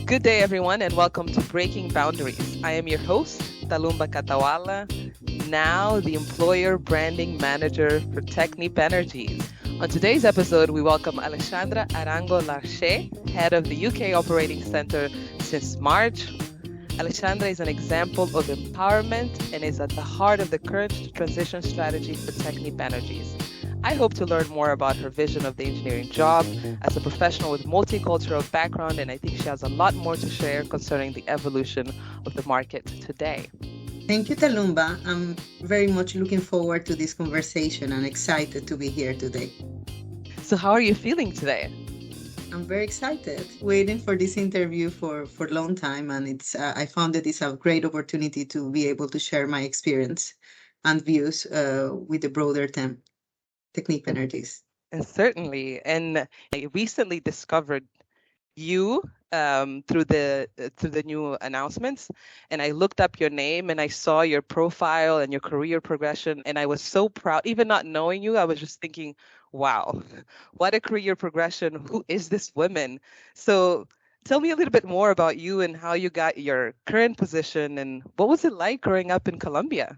Good day, everyone, and welcome to Breaking Boundaries. I am your host, Talumba Katawala, now the Employer Branding Manager for Technip Energies. On today's episode, we welcome Alexandra Arango-Larché, head of the UK Operating Center since March. Alexandra is an example of empowerment and is at the heart of the current transition strategy for Technip Energies. I hope to learn more about her vision of the engineering job as a professional with multicultural background, and I think she has a lot more to share concerning the evolution of the market today. Thank you, Talumba. I'm very much looking forward to this conversation and excited to be here today. So how are you feeling today? I'm very excited, waiting for this interview for a long time, and I found that it's a great opportunity to be able to share my experience and views with the broader Technique Energies. And certainly. And I recently discovered you through the new announcements, and I looked up your name and I saw your profile and your career progression, and I was so proud. Even not knowing you, I was just thinking, wow, what a career progression. Who is this woman? So tell me a little bit more about you and how you got your current position, and what was it like growing up in Colombia?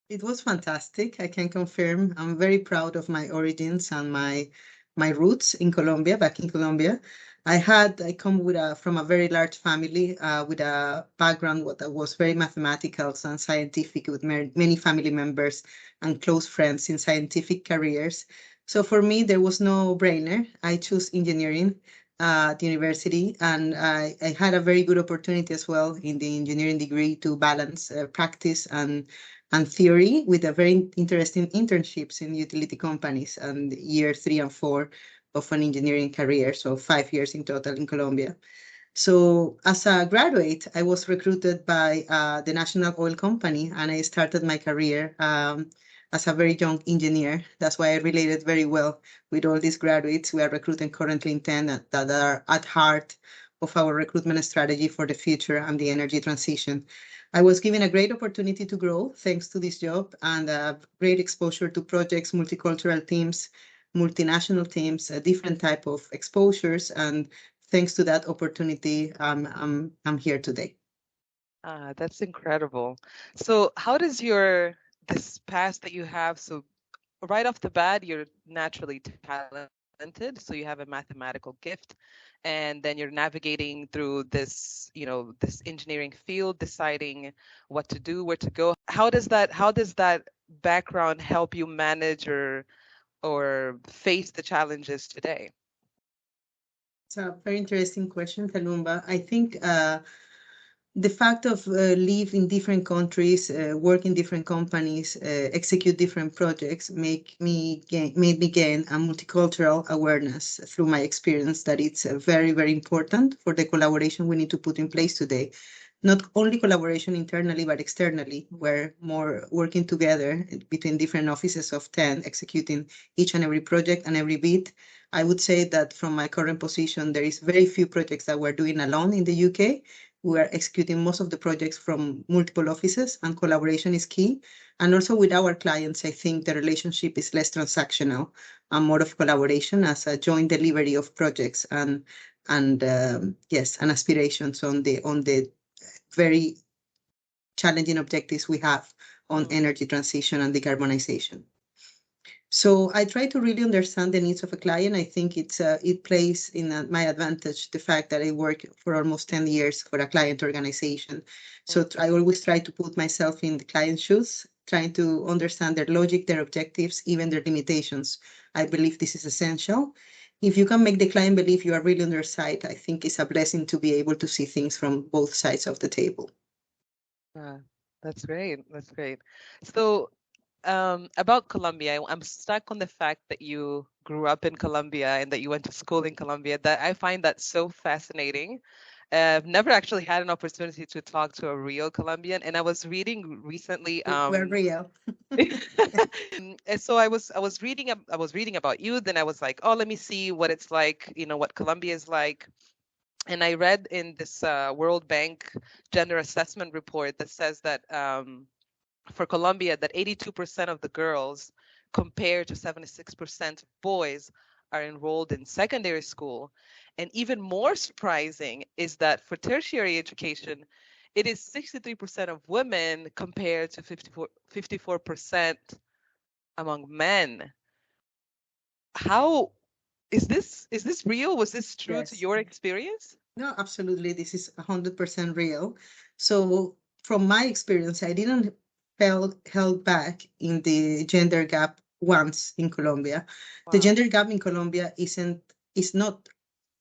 It was fantastic. I can confirm. I'm very proud of my origins and my roots in Colombia, back in Colombia. I come from a very large family with a background that was very mathematical and scientific, with many family members and close friends in scientific careers. So for me, there was no brainer. I chose engineering at university, and I had a very good opportunity as well in the engineering degree to balance practice and theory with a very interesting internships in utility companies and year 3 and 4 of an engineering career, so 5 years in total in Colombia. So as a graduate, I was recruited by the National Oil Company, and I started my career as a very young engineer. That's why I related very well with all these graduates we are recruiting currently in TEN that are at heart of our recruitment strategy for the future and the energy transition. I was given a great opportunity to grow thanks to this job, and great exposure to projects, multicultural teams, multinational teams, different type of exposures. And thanks to that opportunity, I'm here today. That's incredible. So how does your this past that you have, so right off the bat, you're naturally talented, so you have a mathematical gift, and then you're navigating through this engineering field, deciding what to do, where to go. How does that background help you manage or face the challenges today? It's a very interesting question, Kalumba. I think the fact of live in different countries, work in different companies, execute different projects, made me gain a multicultural awareness through my experience that it's very, very important for the collaboration we need to put in place today. Not only collaboration internally, but externally, where more working together between different offices of TEN, executing each and every project and every bit. I would say that from my current position, there is very few projects that we're doing alone in the UK. We are executing most of the projects from multiple offices, and collaboration is key. And also with our clients, I think the relationship is less transactional and more of collaboration as a joint delivery of projects and aspirations on the very challenging objectives we have on Mm, energy transition and decarbonization. So I try to really understand the needs of a client. I think it plays in my advantage the fact that I work for almost 10 years for a client organization. mm, So I always try to put myself in the client's shoes, trying to understand their logic, their objectives, even their limitations. I believe this is essential. If you can make the client believe you are really on their side, I think it's a blessing to be able to see things from both sides of the table. uh, that's great. That's great. So about Colombia, I'm stuck on the fact that you grew up in Colombia and that you went to school in Colombia. That I find that so fascinating. I've never actually had an opportunity to talk to a real Colombian, and I was reading recently. We're real. And so I was reading about you. Then I was like, oh, let me see what it's like. What Colombia is like. And I read in this World Bank gender assessment report that says that for Colombia, that 82% of the girls compared to 76% of boys are enrolled in secondary school. And even more surprising is that for tertiary education, it is 63% of women compared to 54% among men. How is this real? Was this true to Yes. your experience? No, absolutely. This is 100% real. So, from my experience, I didn't felt held back in the gender gap once in Colombia. The Wow. gender gap in Colombia is not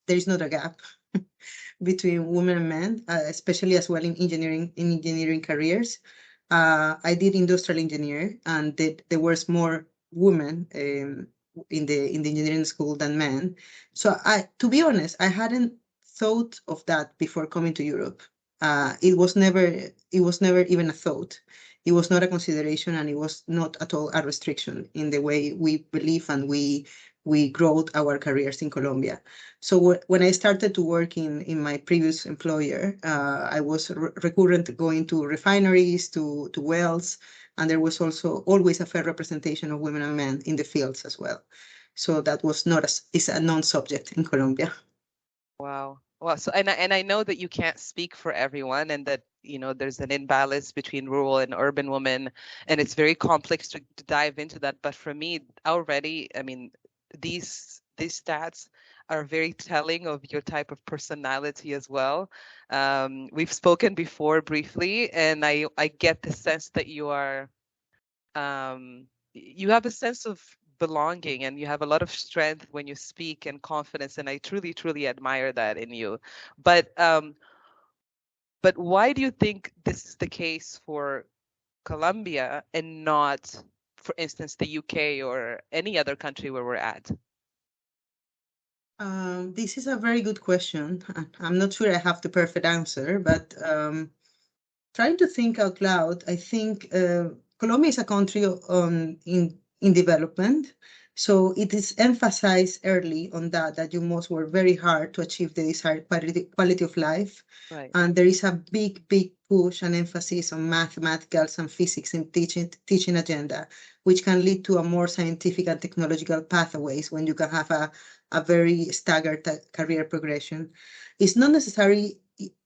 there is not a gap between women and men, especially as well in engineering careers. I did industrial engineer, and there was more women in the engineering school than men. So to be honest, I hadn't thought of that before coming to Europe. It was never even a thought. It was not a consideration, and it was not at all a restriction in the way we believe and we growed our careers in Colombia. So when I started to work in my previous employer, I was recurrent going to refineries, to wells, and there was also always a fair representation of women and men in the fields as well. So that was not is a non-subject in Colombia. Wow. Well, so and I know that you can't speak for everyone and that, there's an imbalance between rural and urban women, and it's very complex to dive into that. But for me, already, I mean, these stats are very telling of your type of personality as well. We've spoken before briefly, and I get the sense that you have a sense of belonging and you have a lot of strength when you speak and confidence, and I truly truly admire that in you. But um but why do you think this is the case for Colombia and not, for instance, the UK or any other country where we're at? This is a very good question. I'm not sure I have the perfect answer, but trying to think out loud, I think Colombia is a country in development, so it is emphasized early on that you must work very hard to achieve the desired quality of life, Right. and there is a big push and emphasis on mathematics and physics in teaching agenda, which can lead to a more scientific and technological pathways when you can have a very staggered career progression. It's not necessary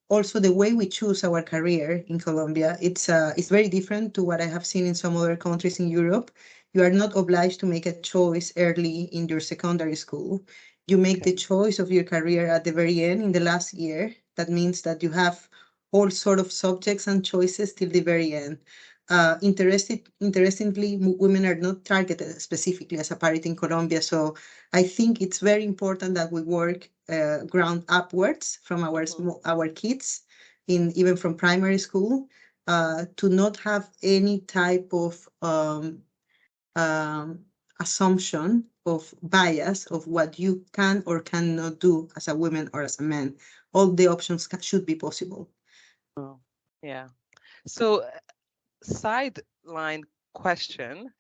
also the way we choose our career in Colombia, it's very different to what I have seen in some other countries in Europe. You are not obliged to make a choice early in your secondary school. You make Okay. the choice of your career at the very end in the last year. That means that you have all sort of subjects and choices till the very end. Interestingly, women are not targeted specifically as a parity in Colombia. So I think it's very important that we work ground upwards from Mhm. our kids, in even from primary school, to not have any type of um, assumption of bias of what you can or cannot do as a woman or as a man. All the options should be possible. Oh, yeah. So, sideline question.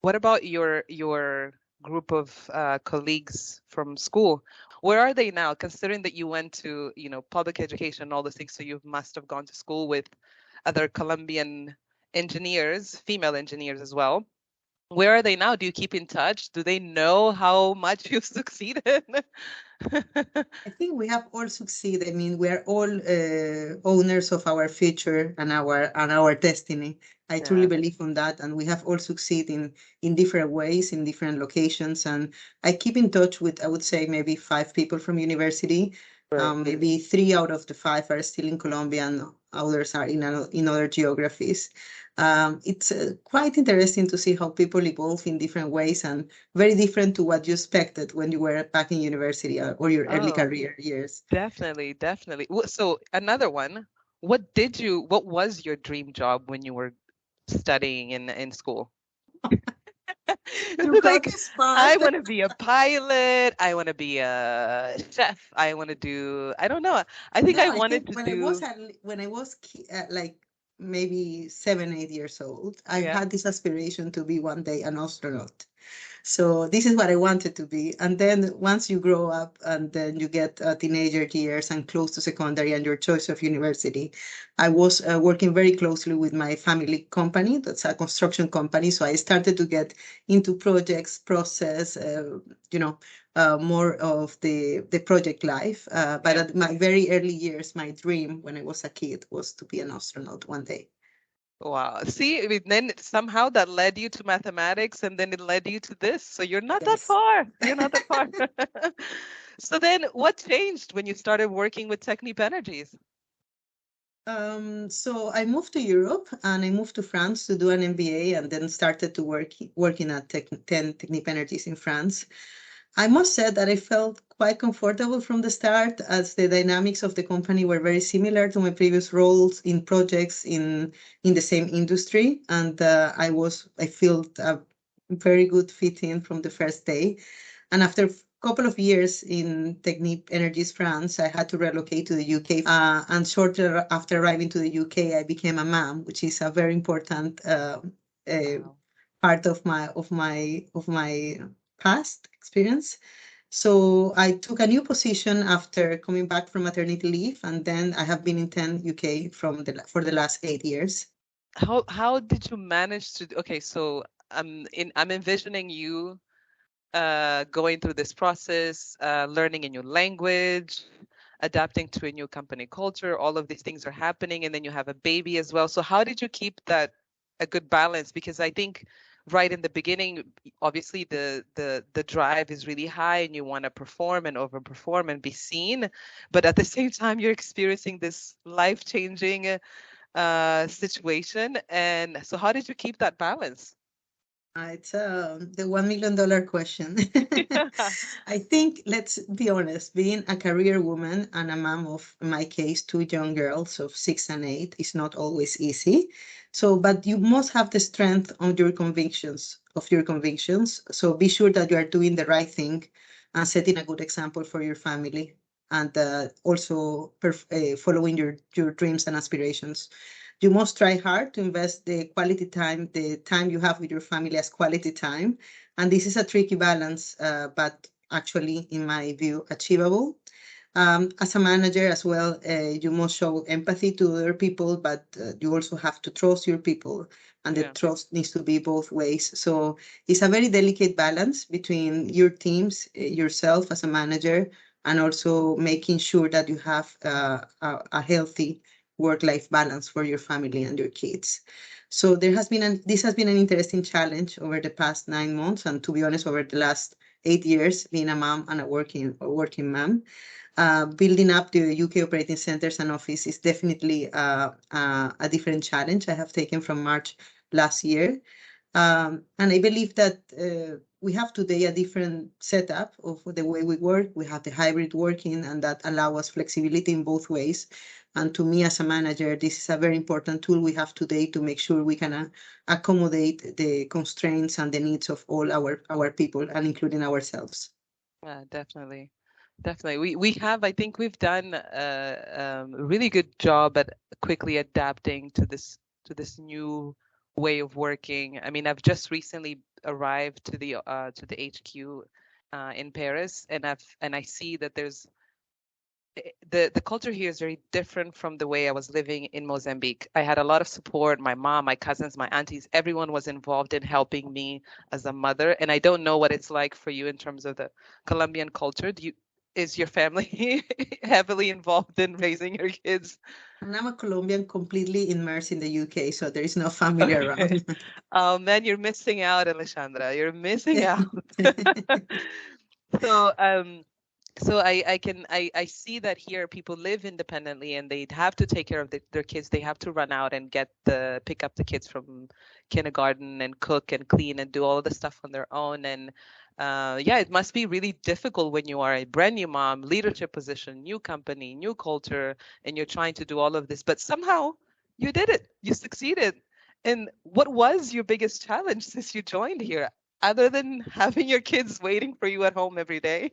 What about your group of colleagues from school? Where are they now? Considering that you went to, public education and all those things, so you must have gone to school with other Colombian engineers, female engineers as well. Where are they now? Do you keep in touch? Do they know how much you've succeeded? I think we have all succeeded. I mean, we are all owners of our future and our destiny. I truly Yeah, believe in that, and we have all succeeded in different ways, in different locations. And I keep in touch with, I would say, maybe five people from university. right. Maybe three out of the five are still in Colombia, and others are in other geographies. It's quite interesting to see how people evolve in different ways, and very different to what you expected when you were back in university or your early Oh, career years. definitely, definitely. So another one, what was your dream job when you were studying in school? You got Like, this part. I want to be a pilot. I want to be a chef. I want to do, I don't know. I think No, I I wanted think to do, when I was like maybe 7, 8 years old, I yeah. had this aspiration to be one day an astronaut. So this is what I wanted to be. And then once you grow up and then you get teenager years and close to secondary and your choice of university, I was working very closely with my family company. That's a construction company. So I started to get into projects, process, you know, more of the project life. But Yeah. at my very early years, my dream when I was a kid was to be an astronaut one day. Wow. See, I mean, then somehow that led you to mathematics and then it led you to this. So you're not that Yes. far. You're not that far. So then what changed when you started working with Technip Energies? So I moved to Europe and I moved to France to do an MBA and then started to working at 10 Technip Energies in France. I must say that I felt quite comfortable from the start as the dynamics of the company were very similar to my previous roles in projects in the same industry, and I felt a very good fit in from the first day. And after a couple of years in Technip Energies France, I had to relocate to the UK. And shortly after arriving to the UK, I became a mom, which is a very important uh, Wow. part of my past experience. So I took a new position after coming back from maternity leave, and then I have been in 10 UK for the last 8 years. How did you manage to okay, so I'm envisioning you going through this process, learning a new language, adapting to a new company culture, all of these things are happening, and then you have a baby as well. So how did you keep that a good balance? Because I think right in the beginning, obviously the drive is really high and you want to perform and overperform and be seen, but at the same time you're experiencing this life-changing situation. And so how did you keep that balance? It's the $1 million question. I think, let's be honest, being a career woman and a mom of, in my case, two young girls of 6 and 8 is not always easy. So, but you must have the strength of your convictions. So be sure that you are doing the right thing and setting a good example for your family, and also following your dreams and aspirations. You must try hard to invest the time you have with your family as quality time. And this is a tricky balance, but actually, in my view, achievable. As a manager as well, you must show empathy to other people, but you also have to trust your people, and the Yeah. trust needs to be both ways. So it's a very delicate balance between your teams, yourself as a manager, and also making sure that you have a healthy work-life balance for your family and your kids. So this has been an interesting challenge over the past 9 months, and to be honest, over the last 8 years, being a mom and a working mom. Building up the UK operating centers and office is definitely a different challenge I have taken from March last year. And I believe that we have today a different setup of the way we work. We have the hybrid working, and that allow us flexibility in both ways. And to me, as a manager, this is a very important tool we have today to make sure we can accommodate the constraints and the needs of all our people, and including ourselves. Yeah, definitely. Definitely. We have, I think we've done a really good job at quickly adapting to this new way of working. I mean, I've just recently arrived to the HQ in Paris, and I see that there's the culture here is very different from the way I was living in Mozambique. I had a lot of support. My mom, my cousins, my aunties, everyone was involved in helping me as a mother. And I don't know what it's like for you in terms of the Colombian culture. Is your family heavily involved in raising your kids? And I'm a Colombian completely immersed in the UK, so there is no family Okay. around. Oh man, you're missing out, Alexandra. You're missing out. So so I see that here people live independently and they have to take care of their kids. They have to run out and pick up the kids from kindergarten and cook and clean and do all of the stuff on their own. And yeah, it must be really difficult when you are a brand new mom, leadership position, new company, new culture, and you're trying to do all of this. But somehow you did it. You succeeded. And what was your biggest challenge since you joined here, other than having your kids waiting for you at home every day?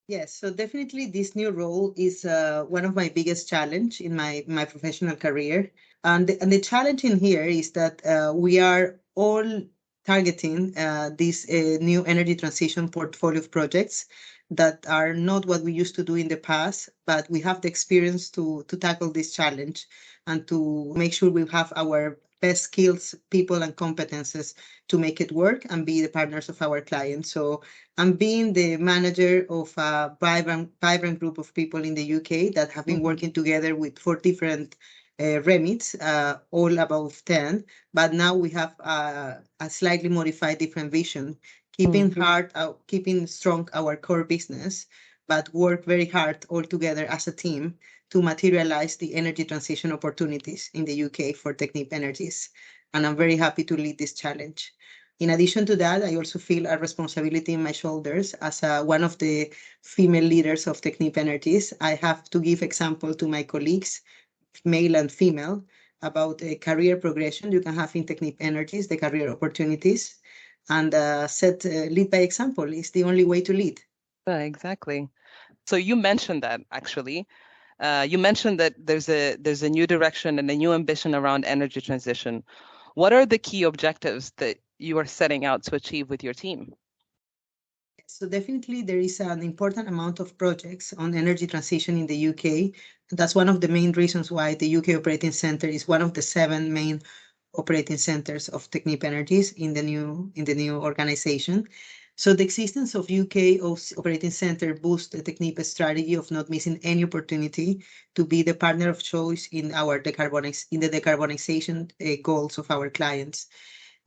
Yes, so definitely this new role is one of my biggest challenge in my professional career. And the challenge in here is that we are all targeting this new energy transition portfolio of projects that are not what we used to do in the past, but we have the experience to tackle this challenge and to make sure we have our best skills, people, and competences to make it work and be the partners of our clients. So I'm being the manager of a vibrant group of people in the UK that have been working together with four different remits, all above 10. But now we have a slightly modified different vision, keeping strong our core business, but work very hard all together as a team to materialize the energy transition opportunities in the UK for Technip Energies. And I'm very happy to lead this challenge. In addition to that, I also feel a responsibility in my shoulders as one of the female leaders of Technip Energies. I have to give example to my colleagues, male and female, about a career progression you can have in Technip Energies, the career opportunities, and lead by example is the only way to lead. Exactly. So you mentioned that actually. You mentioned that there's a new direction and a new ambition around energy transition. What are the key objectives that you are setting out to achieve with your team? So definitely there is an important amount of projects on energy transition in the UK. That's one of the main reasons why the UK Operating Centre is one of the 7 main operating centers of Technip Energies in the new organization. So the existence of UK Operating Centre boosts the Technip strategy of not missing any opportunity to be the partner of choice in the decarbonization goals of our clients.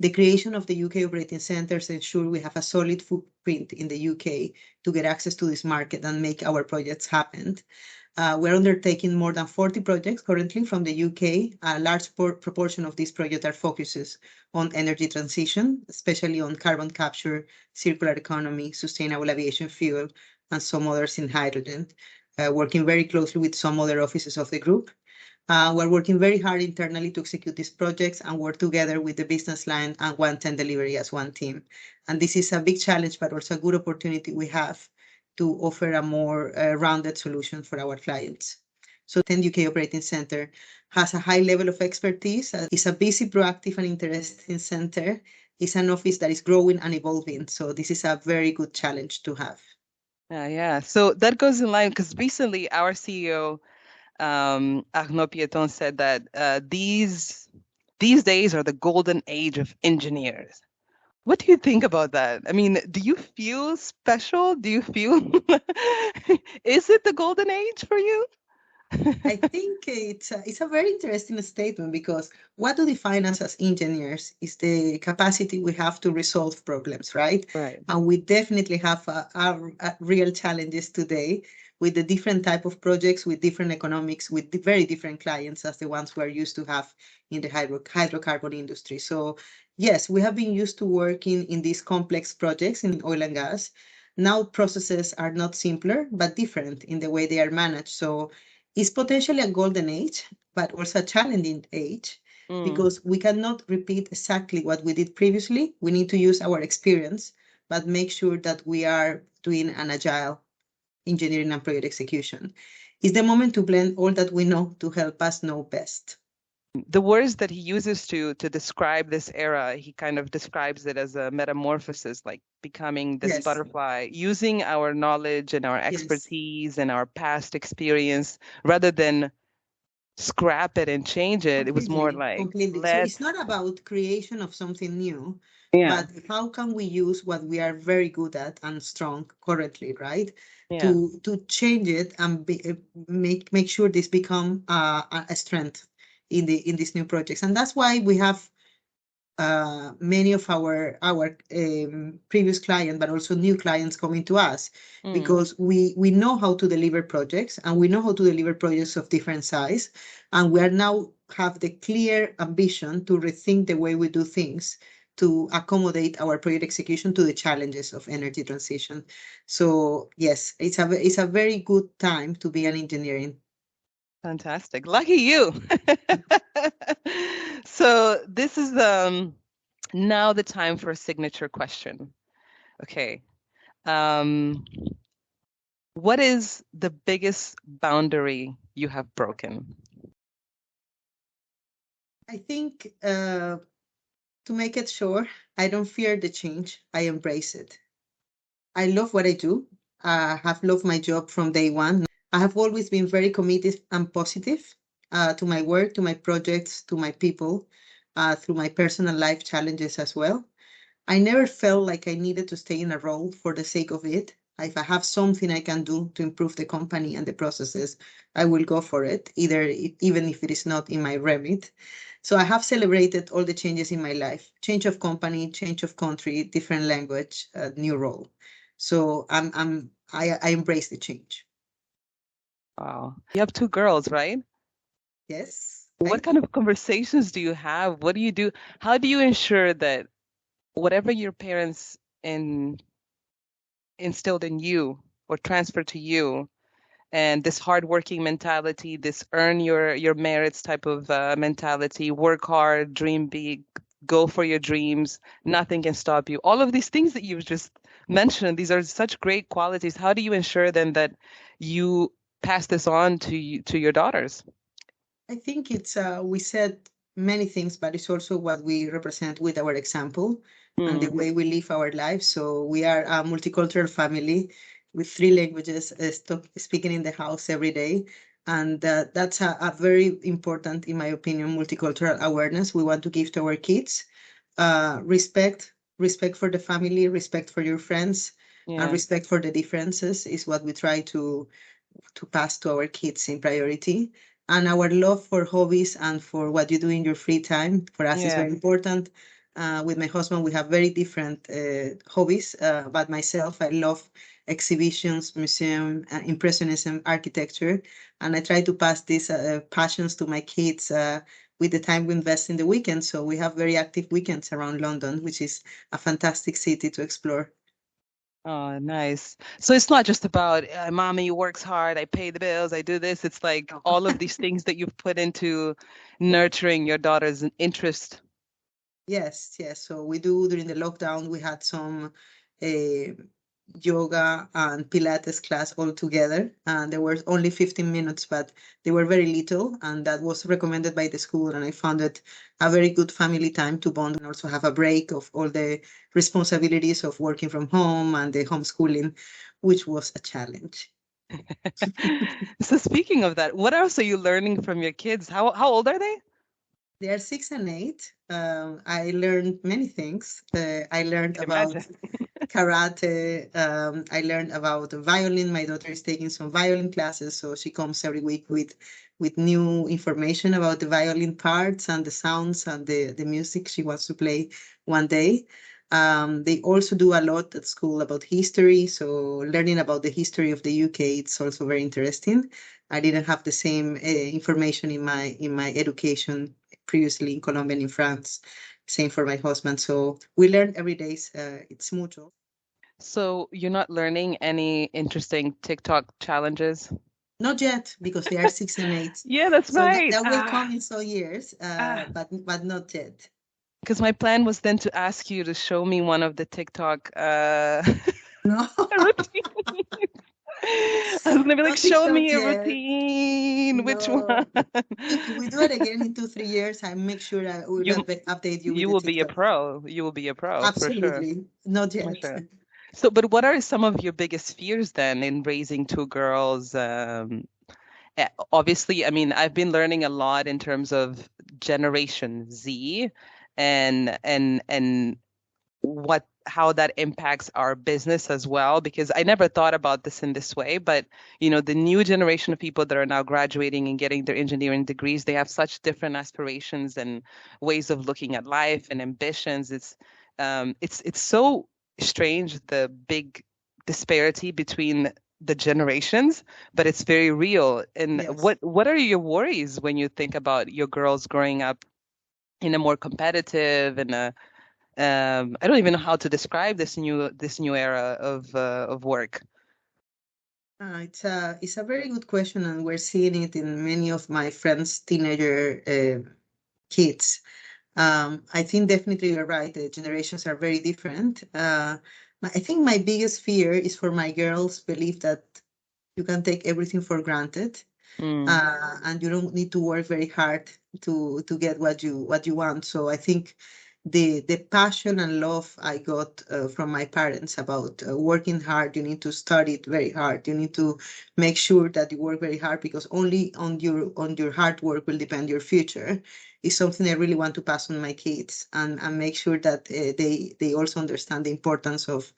The creation of the UK operating centers ensure we have a solid footprint in the UK to get access to this market and make our projects happen. We're undertaking more than 40 projects currently from the UK. A large proportion of these projects are focuses on energy transition, especially on carbon capture, circular economy, sustainable aviation fuel, and some others in hydrogen, working very closely with some other offices of the group. We're working very hard internally to execute these projects and work together with the business line and 110 delivery as one team. And this is a big challenge, but also a good opportunity we have to offer a more rounded solution for our clients. So 10 UK Operating Centre has a high level of expertise. It's a busy, proactive, and interesting center. It's an office that is growing and evolving. So this is a very good challenge to have. Yeah. So that goes in line because recently our CEO Arnaud Pieton said that these days are the golden age of engineers. What do you think about that? I mean, do you feel special? Do you feel is it the golden age for you? I think it's a very interesting statement because what to define us as engineers is the capacity we have to resolve problems, right? Right. And we definitely have real challenges today with the different type of projects, with different economics, with very different clients as the ones we're used to have in the hydrocarbon industry. So yes, we have been used to working in these complex projects in oil and gas. Now processes are not simpler, but different in the way they are managed. So it's potentially a golden age, but also a challenging age because we cannot repeat exactly what we did previously. We need to use our experience, but make sure that we are doing an agile engineering and project execution. It's the moment to blend all that we know to help us know best. The words that he uses to describe this era, he kind of describes it as a metamorphosis, like becoming this Yes. butterfly, using our knowledge and our Yes. expertise and our past experience rather than scrap it and change it. It was more like Completely. So it's not about creation of something new, yeah, but how can we use what we are very good at and strong currently, right? yeah. To change it and make sure this become a strength in these new projects. And that's why we have many of our previous clients, but also new clients coming to us because we know how to deliver projects and we know how to deliver projects of different size. And we are now have the clear ambition to rethink the way we do things to accommodate our project execution to the challenges of energy transition. So yes, it's a very good time to be an engineering. Fantastic. Lucky you. So this is now the time for a signature question. Okay. What is the biggest boundary you have broken? I think to make it sure, I don't fear the change. I embrace it. I love what I do. I have loved my job from day one. I have always been very committed and positive to my work, to my projects, to my people. through my personal life challenges as well. I never felt like I needed to stay in a role for the sake of it. If I have something I can do to improve the company and the processes, I will go for it, even if it is not in my remit. So I have celebrated all the changes in my life: change of company, change of country, different language, new role. So I embrace the change. Wow. You have two girls, right? Yes, I What kind of conversations do you have? What do you do? How do you ensure that whatever your parents in, instilled in you or transferred to you, and this hardworking mentality, this earn your merits type of mentality, work hard, dream big, go for your dreams, nothing can stop you. All of these things that you've just mentioned, these are such great qualities. How do you ensure then that you pass this on to to your daughters? I think it's we said many things, but it's also what we represent with our example and the Mm, way we live our lives. So we are a multicultural family with three languages speaking in the house every day. And that's a very important, in my opinion, multicultural awareness we want to give to our kids. Respect for the family, respect for your friends, and yeah, respect for the differences is what we try to pass to our kids in priority. And our love for hobbies and for what you do in your free time for us is yeah. very important. With my husband, we have very different hobbies. But myself, I love exhibitions, museum, impressionism, architecture, and I try to pass these passions to my kids. With the time we invest in the weekends. So we have very active weekends around London, which is a fantastic city to explore. Oh, nice. So it's not just about mommy works hard, I pay the bills, I do this. It's like all of these things that you've put into nurturing your daughter's interest. Yes, yes. So we do during the lockdown, we had some uh, yoga and Pilates class all together. And there were only 15 minutes, but they were very little. And that was recommended by the school. And I found it a very good family time to bond and also have a break of all the responsibilities of working from home and the homeschooling, which was a challenge. So speaking of that, what else are you learning from your kids? How old are they? They are 6 and 8. I learned many things. I I learned can about imagine. karate. I learned about violin. My daughter is taking some violin classes, so she comes every week with new information about the violin parts and the sounds and the music she wants to play one day. They also do a lot at school about history, so learning about the history of the UK, it's also very interesting. I didn't have the same information in my education previously in Colombia and in France. Same for my husband. So we learn every day. It's mutual. So you're not learning any interesting TikTok challenges? Not yet because they are 6 and 8. Yeah, that's So right. that will come in some years, Ah. but not yet. Because my plan was then to ask you to show me one of the TikTok No, routine. I was gonna be no like, show TikTok me a yet. routine. Which one? No. If we do it again in 2, 3 years, I make sure I will You update you with you the will be a TikTok. pro. You will be a pro for sure. Absolutely. Not For yet. sure. So, but what are some of your biggest fears then in raising two girls? Obviously, I mean, I've been learning a lot in terms of Generation Z and what how that impacts our business as well, because I never thought about this in this way. But the new generation of people that are now graduating and getting their engineering degrees, they have such different aspirations and ways of looking at life and ambitions. It's so strange, the big disparity between the generations, but it's very real. And Yes. what are your worries when you think about your girls growing up in a more competitive and a I don't even know how to describe this new era of work. It's a very good question, and we're seeing it in many of my friends' teenager kids. I think definitely you're right. The generations are very different. I think my biggest fear is for my girls believe that you can take everything for granted, Mm. and you don't need to work very hard to get what you want. So I think the passion and love I got from my parents about working hard. You need to study it very hard. You need to make sure that you work very hard because only on your hard work will depend your future. is something I really want to pass on my kids, and make sure that they also understand the importance of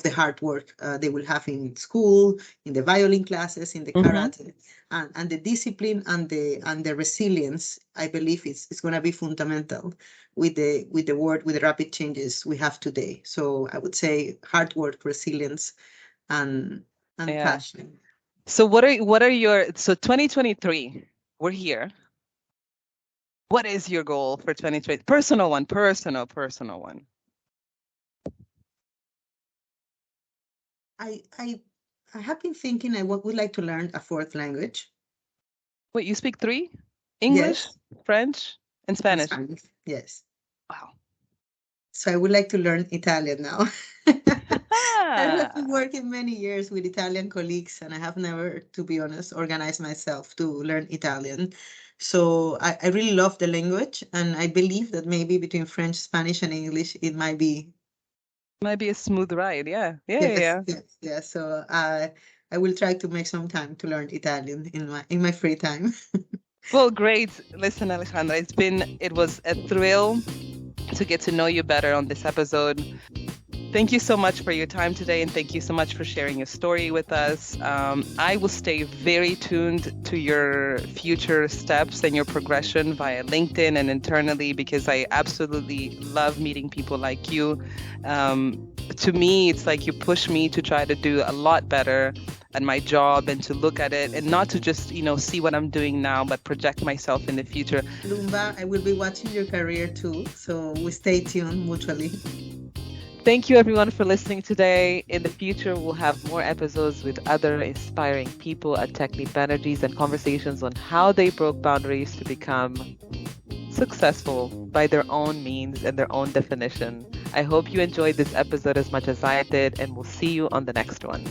the hard work they will have in school, in the violin classes, in the Mm-hmm. karate, and the discipline and the resilience. I believe it's going to be fundamental with the rapid changes we have today. So I would say hard work, resilience, and Yeah. passion. So what are your, so 2023, we're here. What is your goal for 2020? Personal one, personal one. I I have been thinking would like to learn a fourth language. Wait, you speak three? English, Yes, French, and and Spanish. Spanish. Yes. Wow. So I would like to learn Italian now. I have been working many years with Italian colleagues, and I have never, to be honest, organized myself to learn Italian. So I really love the language, and I believe that maybe between French, Spanish, and English, it might be. Might be a smooth ride. Yeah. Yeah, yeah, Yes, yeah. yes, yes. So I will try to make some time to learn Italian in my free time. Well, great. Listen, Alexandra, it was a thrill to get to know you better on this episode. Thank you so much for your time today, and thank you so much for sharing your story with us. I will stay very tuned to your future steps and your progression via LinkedIn and internally, because I absolutely love meeting people like you. To me, it's like you push me to try to do a lot better at my job and to look at it and not to just, see what I'm doing now, but project myself in the future. Lumba, I will be watching your career too, so we stay tuned mutually. Thank you, everyone, for listening today. In the future, we'll have more episodes with other inspiring people at Technip Energies and conversations on how they broke boundaries to become successful by their own means and their own definition. I hope you enjoyed this episode as much as I did, and we'll see you on the next one.